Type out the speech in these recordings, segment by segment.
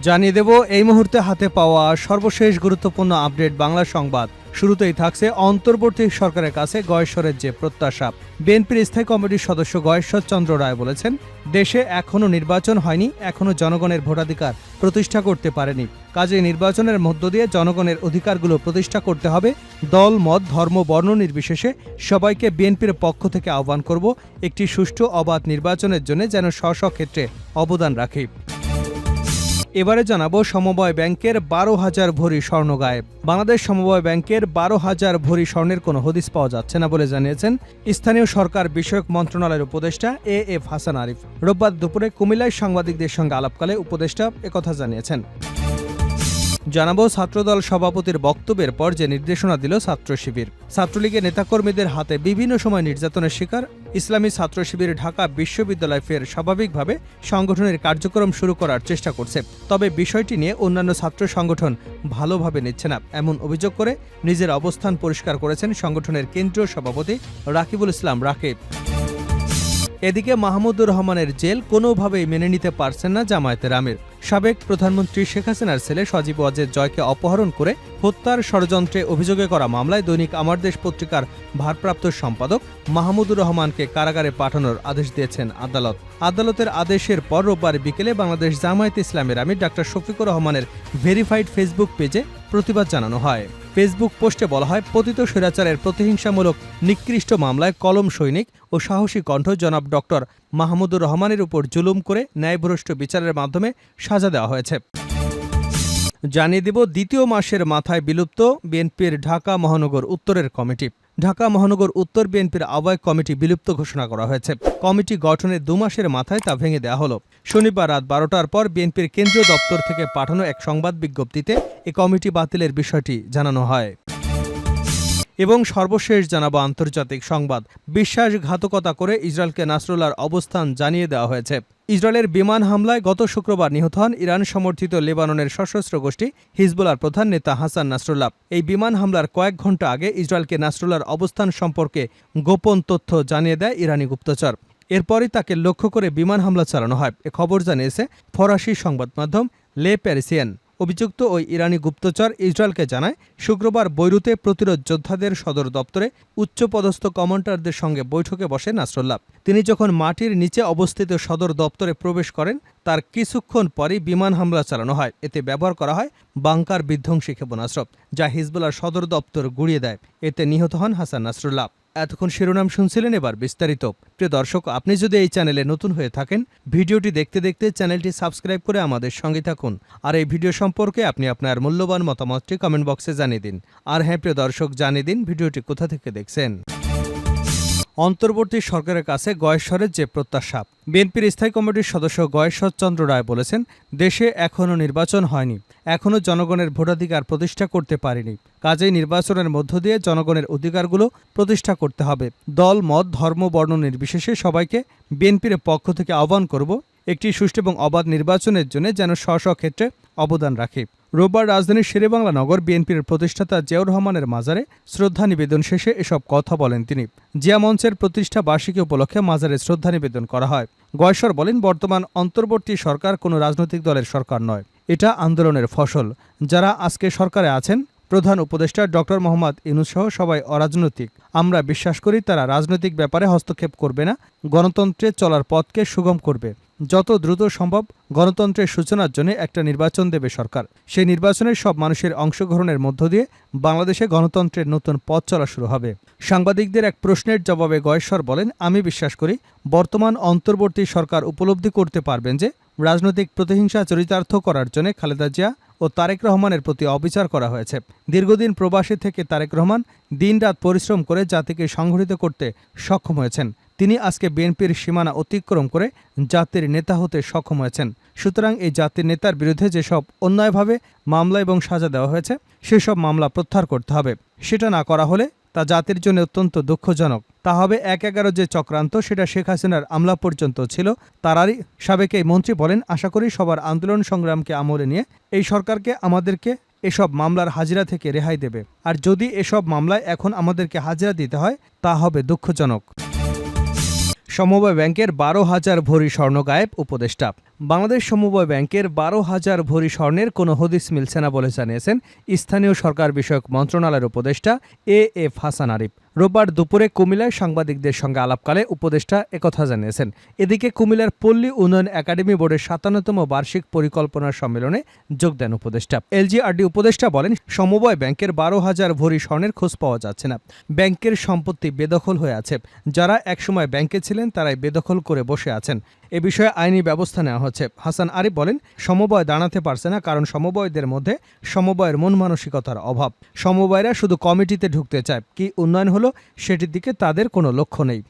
জানিয়ে দেব এই মুহূর্তে হাতে পাওয়া সর্বশেষ গুরুত্বপূর্ণ আপডেট বাংলা সংবাদ। শুরুতেই থাকছে অন্তর্বর্তী সরকারের কাছে গয়েশ্বরের যে প্রত্যাশা। বিএনপির স্থায়ী কমিটির সদস্য গয়েশ্বর চন্দ্র রায় বলেছেন, দেশে এখনো নির্বাচন হয়নি, এখনো জনগণের ভোটাধিকার প্রতিষ্ঠা করতে পারেনি। কাজেই নির্বাচনের মধ্য দিয়ে জনগণের অধিকারগুলো প্রতিষ্ঠা করতে হবে। দল, মত, ধর্ম, বর্ণ নির্বিশেষে সবাইকে বিএনপির পক্ষ থেকে আহ্বান করব, একটি সুষ্ঠু অবাধ নির্বাচনের জন্য যেন স্ব ক্ষেত্রে অবদান রাখে। এবারে জানাবো সমবায় ব্যাংকের 12,000 ভরি স্বর্ণ গায়েব। বাংলাদেশ সমবায় ব্যাংকের 12,000 ভরি স্বর্ণের কোনো হদিস পাওয়া যাচ্ছে না বলে জানিয়েছেন স্থানীয় সরকার বিষয়ক মন্ত্রণালয়ের উপদেষ্টা এএফ হাসান আরিফ। রোববার দুপুরে কুমিল্লায় সাংবাদিকদের সঙ্গে আলাপকালে উপদেষ্টা একথা জানিয়েছেন। জানাবো ছাত্রদল সভাপতির বক্তব্যের পর যে নির্দেশনা দিল ছাত্র শিবির। ছাত্রলীগের নেতাকর্মীদের হাতে বিভিন্ন সময় নির্যাতনের শিকার ইসলামী ছাত্র শিবির ঢাকা বিশ্ববিদ্যালয় ফের স্বাভাবিকভাবে সংগঠনের কার্যক্রম শুরু করার চেষ্টা করছে। তবে বিষয়টি নিয়ে অন্যান্য ছাত্র সংগঠন ভালোভাবে নিচ্ছে না, এমন অভিযোগ করে নিজের অবস্থান পরিষ্কার করেছেন সংগঠনের কেন্দ্রীয় সভাপতি রাকিবুল ইসলাম রাকিব। এদিকে মাহমুদুর রহমানের জেল কোনোভাবেই মেনে নিতে পারছেন না জামায়াতের আমির। সাবেক প্রধানমন্ত্রী শেখ হাসিনার ছেলে সজীব ওয়াজেদ জয়কে অপহরণ করে হত্যার ষড়যন্ত্রে অভিযোগে করা মামলায় দৈনিক আমার দেশ পত্রিকার ভারপ্রাপ্ত সম্পাদক মাহমুদুর রহমানকে কারাগারে পাঠানোর আদেশ দিয়েছেন আদালত। আদালতের আদেশের পর রোববার বিকেলে বাংলাদেশ জামায়াতে ইসলামের আমির ডাক্তার শফিকুর রহমানের ভেরিফাইড ফেসবুক পেজে প্রতিবাদ জানানো হয়। ফেসবুক পোস্টে বলা হয়, পতিত স্বৈরাচারের প্রতিহিংসামূলক নিকৃষ্ট মামলায় কলম সৈনিক ও সাহসী কণ্ঠ জনাব ডক্টর মাহমুদুর রহমানের উপর জুলুম করে ন্যায়ভ্রষ্ট বিচারের মাধ্যমে সাজা দেওয়া হয়েছে। জানিয়ে দিব দ্বিতীয় মাসের মাথায় বিলুপ্ত বিএনপির ঢাকা মহানগর উত্তরের কমিটি। ঢাকা মহানগর উত্তর বিএনপির আহ্বায়ক কমিটি বিলুপ্ত ঘোষণা করা হয়েছে। কমিটি গঠনের 2 মাসের মাথায় তা ভেঙে দেওয়া হলো। শনিবার রাত 12টার পর বিএনপির কেন্দ্রীয় দপ্তর থেকে পাঠানো এক সংবাদ বিজ্ঞপ্তিতে এই কমিটি বাতিলের বিষয়টি জানানো হয়। এবং সর্বশেষ জানাবো আন্তর্জাতিক সংবাদ। বিশ্বাসঘাতকতা করে ইসরায়েলকে নাসরুল্লাহর অবস্থান জানিয়ে দেওয়া হয়েছে। ইসরায়েলের বিমান হামলায় গত শুক্রবার নিহত হন ইরান সমর্থিত লেবাননের সশস্ত্র গোষ্ঠী হিজবুল্লাহর প্রধান নেতা হাসান নাসরুল্লাহ। এই বিমান হামলার কয়েক ঘণ্টা আগে ইসরায়েলকে নাসরুল্লাহর অবস্থান সম্পর্কে গোপন তথ্য জানিয়ে দেয় ইরানি গুপ্তচর। এরপরই তাকে লক্ষ্য করে বিমান হামলা চালানো হয়। এ খবর জানিয়েছে ফরাসি সংবাদ মাধ্যম লে প্যারিসিয়ান। অভিযুক্ত ওই ইরানি গুপ্তচর ইসরায়েলকে জানায়, শুক্রবার বৈরুতে প্রতিরোধ যোদ্ধাদের সদর দপ্তরে উচ্চপদস্থ কমান্ডারদের সঙ্গে বৈঠকে বসে নাসরুল্লাহ। তিনি যখন মাটির নিচে অবস্থিত সদর দপ্তরে প্রবেশ করেন তার কিছুক্ষণ পরই বিমান হামলা চালানো হয়। এতে ব্যবহার করা হয় বাংকার বিধ্বংসী ক্ষেপণাস্ত্র, যা হিজবুল্লাহর সদর দপ্তর গুঁড়িয়ে দেয়। এতে নিহত হন হাসান নাসরুল্লাহ। এতক্ষণ শিরোনাম শুনছিলেন, এবার বিস্তারিত। প্রিয় দর্শক, আপনি যদি এই চ্যানেলে নতুন হয়ে থাকেন, ভিডিওটি দেখতে দেখতে চ্যানেলটি সাবস্ক্রাইব করে আমাদের সঙ্গে থাকুন। আর এই ভিডিও সম্পর্কে আপনি আপনার মূল্যবান মতামতটি কমেন্ট বক্সে জানিয়ে দিন। আর হ্যাঁ প্রিয় দর্শক, জানিয়ে দিন ভিডিওটি কোথা থেকে দেখছেন। অন্তর্বর্তী সরকারের কাছে গয়েশ্বরের যে প্রত্যাশা। বিএনপির স্থায়ী কমিটির সদস্য গয়েশ্বর চন্দ্র রায় বলেছেন, দেশে এখনো নির্বাচন হয়নি, এখনো জনগণের ভোটাধিকার প্রতিষ্ঠা করতে পারেনি। কাজেই নির্বাচনের মধ্য দিয়ে জনগণের অধিকারগুলো প্রতিষ্ঠা করতে হবে। দল, মত, ধর্ম, বর্ণ নির্বিশেষে সবাইকে বিএনপির পক্ষ থেকে আহ্বান করব, একটি সুষ্ঠু এবং অবাধ নির্বাচনের জন্য যেন স্ব ক্ষেত্রে অবদান রাখে। রোববার রাজধানীর শেরেবাংলা নগর বিএনপির প্রতিষ্ঠাতা জিয়াউর রহমানের মাজারে শ্রদ্ধা নিবেদন শেষে এসব কথা বলেন তিনি। জিয়া মঞ্চের প্রতিষ্ঠা বার্ষিকী উপলক্ষে মাজারে শ্রদ্ধা নিবেদন করা হয়। গয়েশ্বর বলেন, বর্তমান অন্তর্বর্তী সরকার কোনো রাজনৈতিক দলের সরকার নয়, এটা আন্দোলনের ফসল। যারা আজকে সরকারে আছেন, প্রধান উপদেষ্টা ডক্টর মোহাম্মদ ইউনূস সহ সবাই অরাজনৈতিক। আমরা বিশ্বাস করি তারা রাজনৈতিক ব্যাপারে হস্তক্ষেপ করবে না, গণতন্ত্রে চলার পথকে সুগম করবে। যত দ্রুত সম্ভব গণতন্ত্রের সূচনার জন্য একটা নির্বাচন দেবে সরকার। সেই নির্বাচনের সব মানুষের অংশগ্রহণের মধ্য দিয়ে বাংলাদেশে গণতন্ত্রের নতুন পথ চলা শুরু হবে। সাংবাদিকদের এক প্রশ্নের জবাবে গয়েশ্বর বলেন, আমি বিশ্বাস করি বর্তমান অন্তর্বর্তী সরকার উপলব্ধি করতে পারবেন যে রাজনৈতিক প্রতিহিংসা চরিতার্থ করার জন্য খালেদা জিয়া ও তারেক রহমানের প্রতি অবিচার করা হয়েছে। দীর্ঘদিন প্রবাসী থেকে তারেক রহমান দিনরাত পরিশ্রম করে জাতিকে সংগঠিত করতে সক্ষম হয়েছেন। তিনি আজকে বিএনপির সীমানা অতিক্রম করে জাতির নেতা হতে সক্ষম হয়েছেন। সুতরাং এই জাতির নেতার বিরুদ্ধে যেসব অন্যায়ভাবে মামলা এবং সাজা দেওয়া হয়েছে, সেসব মামলা প্রত্যাহার করতে হবে। সেটা না করা হলে তা জাতির জন্য অত্যন্ত দুঃখজনক। তা হবে ১/১১ যে চক্রান্ত, সেটা শেখ হাসিনার আমলা পর্যন্ত ছিল তারারই। সাবেক এই মন্ত্রী বলেন, আশা করি সবার আন্দোলন সংগ্রামকে আমলে নিয়ে এই সরকারকে আমাদেরকে এসব মামলার হাজিরা থেকে রেহাই দেবে। আর যদি এসব মামলায় এখন আমাদেরকে হাজিরা দিতে হয়, তা হবে দুঃখজনক। সমবায় ব্যাংকের 12,000 ভরি স্বর্ণ গায়েব উপদেষ্টা। বাংলাদেশ সমবায় ব্যাংকের 12,000 ভরি স্বর্ণের কোনো হদিস মিলছে না বলে জানিয়েছেন স্থানীয় সরকার বিষয়ক মন্ত্রণালয়ের উপদেষ্টা এএফ হাসান আরিফ। রোববার দুপুরে কুমিল্লায় সাংবাদিকদের সঙ্গে আলাপকালে উপদেষ্টা একথা জানিয়েছেন। এদিকে কুমিল্লার পল্লী উন্নয়ন একাডেমি বোর্ডের 57তম বার্ষিক পরিকল্পনা সম্মেলনে যোগ দেন উপদেষ্টা। এলজিআরডি উপদেষ্টা বলেন, সমবায় ব্যাংকের 12,000 ভরি স্বর্ণের খোঁজ পাওয়া যাচ্ছে না। ব্যাংকের সম্পত্তি বেদখল হয়ে আছে। যারা একসময় ব্যাংকে ছিলেন তারাই বেদখল করে বসে আছেন। এ বিষয়ে আইনি ব্যবস্থা নেওয়া হচ্ছে। হাসান আরিফ বলেন, সমবায় দাঁড়াতে পারছে না কারণ সমবায়দের মধ্যে সমবায়ের মন মানসিকতার অভাব। সমবায়রা শুধু কমিটিতে ঢুকতে চায়, কি উন্নয়ন হলো সেটির দিকে তাদের কোনো লক্ষ্য নেই।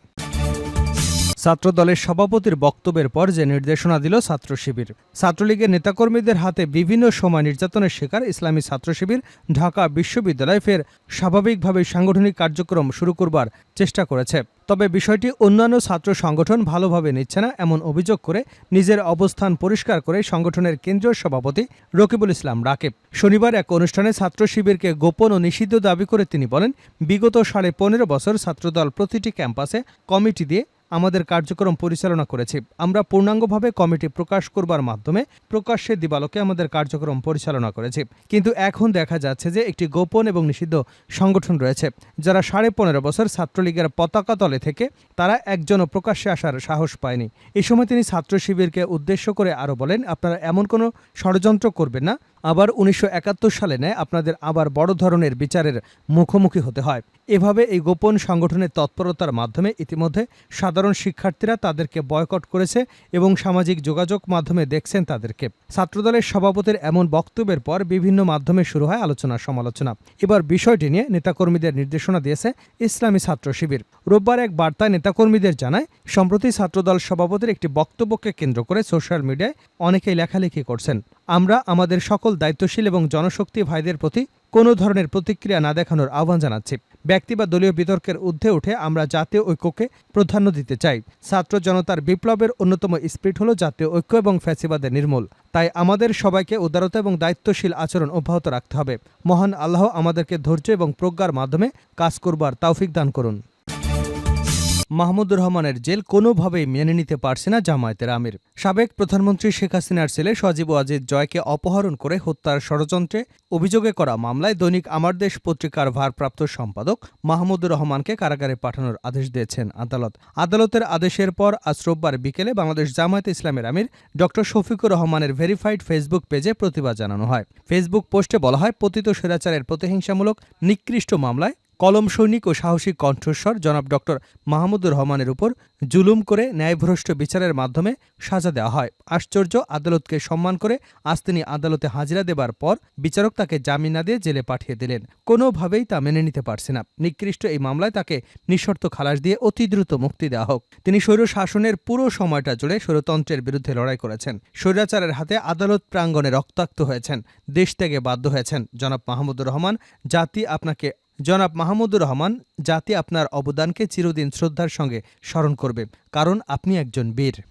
ছাত্রদলের সভাপতির বক্তব্যের পর যে নির্দেশনা দিল ছাত্র শিবির। ছাত্রলীগের নেতাকর্মীদের হাতে বিভিন্ন সময় নির্যাতনের শিকার ইসলামী ছাত্র শিবির ঢাকা বিশ্ববিদ্যালয় ফের স্বাভাবিকভাবে সাংগঠনিক কার্যক্রম শুরু করবার চেষ্টা করেছে। তবে বিষয়টি অন্যান্য ছাত্র সংগঠন ভালোভাবে নিচ্ছে না এমন অভিযোগ করে নিজের অবস্থান পরিষ্কার করে সংগঠনের কেন্দ্রীয় সভাপতি রকিবুল ইসলাম রাকিব শনিবার এক অনুষ্ঠানে ছাত্র শিবিরকে গোপন ও নিষিদ্ধ দাবি করে তিনি বলেন, বিগত 15.5 বছর ছাত্রদল প্রতিটি ক্যাম্পাসে কমিটি দিয়ে আমাদের কার্যক্রম পরিচালনা করেছি। আমরা পূর্ণাঙ্গভাবে কমিটি প্রকাশ করবার মাধ্যমে প্রকাশ্যে দিবালোকে আমাদের কার্যক্রম পরিচালনা করেছি। কিন্তু এখন দেখা যাচ্ছে যে একটি গোপন এবং নিষিদ্ধ সংগঠন রয়েছে যারা 15.5 বছর ছাত্রলীগের পতাকা তলে থেকে তারা একজনও প্রকাশ্যে আসার সাহস পায়নি। এই সময় তিনি ছাত্র শিবিরকে উদ্দেশ্য করে আরও বলেন, আপনারা এমন কোনো ষড়যন্ত্র করবেন না আবার 1971 সালে নেয় আপনাদের আবার বড় ধরনের বিচারের মুখোমুখি হতে হয়। এভাবে এই গোপন সংগঠনের তৎপরতার মাধ্যমে ইতিমধ্যে সাধারণ শিক্ষার্থীরা তাদেরকে বয়কট করেছে এবং সামাজিক যোগাযোগ মাধ্যমে দেখছেন তাদেরকে। ছাত্রদলের সভাপতির এমন বক্তব্যের পর বিভিন্ন মাধ্যমে শুরু হয় আলোচনা সমালোচনা। এবার বিষয়টি নিয়ে নেতাকর্মীদের নির্দেশনা দিয়েছে ইসলামী ছাত্র শিবির। রোববার এক বার্তায় নেতাকর্মীদের জানায়, সম্প্রতি ছাত্রদল সভাপতির একটি বক্তব্যকে কেন্দ্র করে সোশ্যাল মিডিয়ায় অনেকেই লেখালেখি করছেন। আমরা আমাদের সকল দায়িত্বশীল এবং জনশক্তি ভাইদের প্রতি কোনো ধরনের প্রতিক্রিয়া না দেখানোর আহ্বান জানাচ্ছি। ব্যক্তি বা দলীয় বিতর্কের ঊর্ধ্বে উঠে আমরা জাতীয় ঐক্যকে প্রাধান্য দিতে চাই। ছাত্র জনতার বিপ্লবের অন্যতম স্পিরিট হল জাতীয় ঐক্য এবং ফ্যাসিবাদের নির্মূল। তাই আমাদের সবাইকে উদারতা এবং দায়িত্বশীল আচরণ অব্যাহত রাখতে হবে। মহান আল্লাহ আমাদেরকে ধৈর্য এবং প্রজ্ঞার মাধ্যমে কাজ করবার তৌফিক দান করুন। মাহমুদুর রহমানের জেল কোনোভাবেই মেনে নিতে পারছে না জামায়াতের আমির। সাবেক প্রধানমন্ত্রী শেখ হাসিনার ছেলে সজীব ওয়াজিদ জয়কে অপহরণ করে হত্যার ষড়যন্ত্রে অভিযোগে করা মামলায় দৈনিক আমার দেশ পত্রিকার ভারপ্রাপ্ত সম্পাদক মাহমুদুর রহমানকে কারাগারে পাঠানোর আদেশ দিয়েছেন আদালত। আদালতের আদেশের পর আজ রোববার বিকেলে বাংলাদেশ জামায়াতে ইসলামের আমির ড শফিকুর রহমানের ভেরিফাইড ফেসবুক পেজে প্রতিবাদ জানানো হয়। ফেসবুক পোস্টে বলা হয়, পতিত স্বৈরাচারের প্রতিহিংসামূলক নিকৃষ্ট মামলায় কলম সৈনিক ও সাহসী কণ্ঠস্বর জনাব ড মাহমুদুর রহমানের উপর জুলুম করে ন্যায়ভ্রষ্ট বিচারের মাধ্যমে সাজা দেওয়া হয়। আশ্চর্য, আদালতকে সম্মান করে আজ তিনি আদালতে হাজিরা দেবার পর বিচারক তাকে জামিন না দিয়ে জেলে পাঠিয়ে দিলেন। কোনোভাবেই তা মেনে নিতে পারছে না। নিকৃষ্ট এই মামলায় তাকে নিঃশর্ত খালাস দিয়ে অতি দ্রুত মুক্তি দেওয়া হোক। তিনি স্বৈর শাসনের পুরো সময়টা জুড়ে স্বৈরতন্ত্রের বিরুদ্ধে লড়াই করেছেন। স্বৈরাচারের হাতে আদালত প্রাঙ্গণে রক্তাক্ত হয়েছেন, দেশ ত্যাগে বাধ্য হয়েছেন। জনাব মাহমুদুর জাতি আপনার অবদানকে চিরদিন শ্রদ্ধার সঙ্গে স্মরণ করবে, কারণ আপনি একজন বীর।